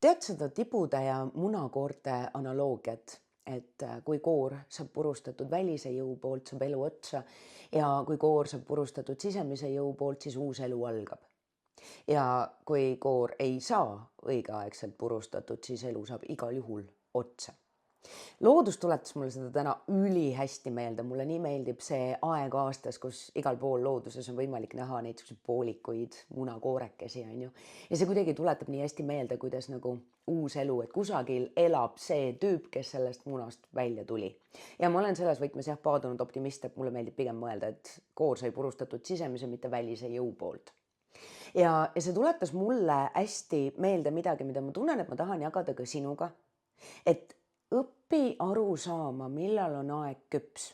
Tead seda tibude ja munakoorte analoogiat, et kui koor saab purustatud välise jõu poolt, saab elu otsa ja kui koor saab purustatud sisemise jõu poolt, siis uus elu algab. Ja kui koor ei saa õigeaegselt purustatud, siis elu saab igal juhul otsa. Loodus tuletas mulle seda täna ülihästi meelde, mulle nii meeldib see aeg aastas, kus igal pool looduses on võimalik näha neid poolikuid munakoorekesi, on ju. Ja see kuidagi tuletab nii hästi meelde, kuidas nagu uus elu, et kusagil elab see tüüp, kes sellest munast välja tuli. Ja ma olen selles võtmes jah paadunud optimist, et mulle meeldib pigem mõelda, et koor sai purustatud sisemise, mitte välise jõu poolt. Ja see tuletas mulle hästi meelde midagi, mida ma tunnen, et ma tahan jagada ka sinuga. Et õpi aru saama, millal on aeg küps.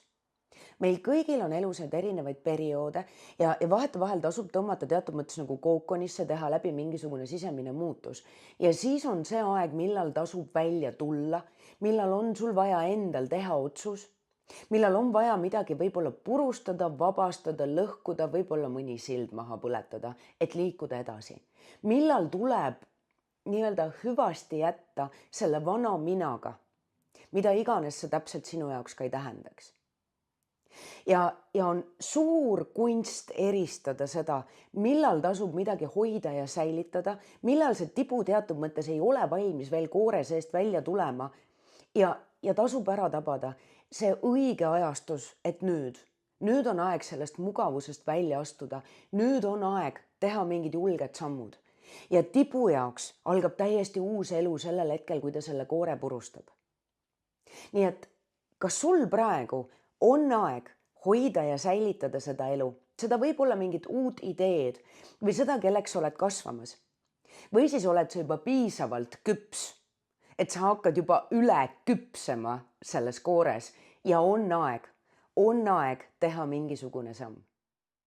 Meil kõigil on elus erinevaid perioode ja vahetevahel tasub tõmmata teatud mõttes nagu kookonisse, teha läbi mingisugune sisemine muutus. Ja siis on see aeg, millal tasub välja tulla, millal on sul vaja endal teha otsus, millal on vaja midagi võib-olla purustada, vabastada, lõhkuda, võib-olla mõni sild maha põletada, et liikuda edasi. Millal tuleb nii-öelda hüvasti jätta selle vana minaga, mida iganes see täpselt sinu jaoks ka ei tähendaks. Ja on suur kunst eristada seda, millal tasub midagi hoida ja säilitada, millal see tibu teatud mõttes ei ole valmis veel koore seest välja tulema ja tasub ära tabada see õige ajastus, et nüüd on aeg sellest mugavusest välja astuda, nüüd on aeg teha mingid julged sammud. Ja tibu jaoks algab täiesti uus elu sellel hetkel, kui ta selle koore purustab. Nii et kas sul praegu on aeg hoida ja säilitada seda elu, seda võib-olla mingit uut ideed või seda, kelleks oled kasvamas? Või siis oled sa juba piisavalt küps, et sa hakkad juba üle küpsema selles koores ja on aeg teha mingisugune samm.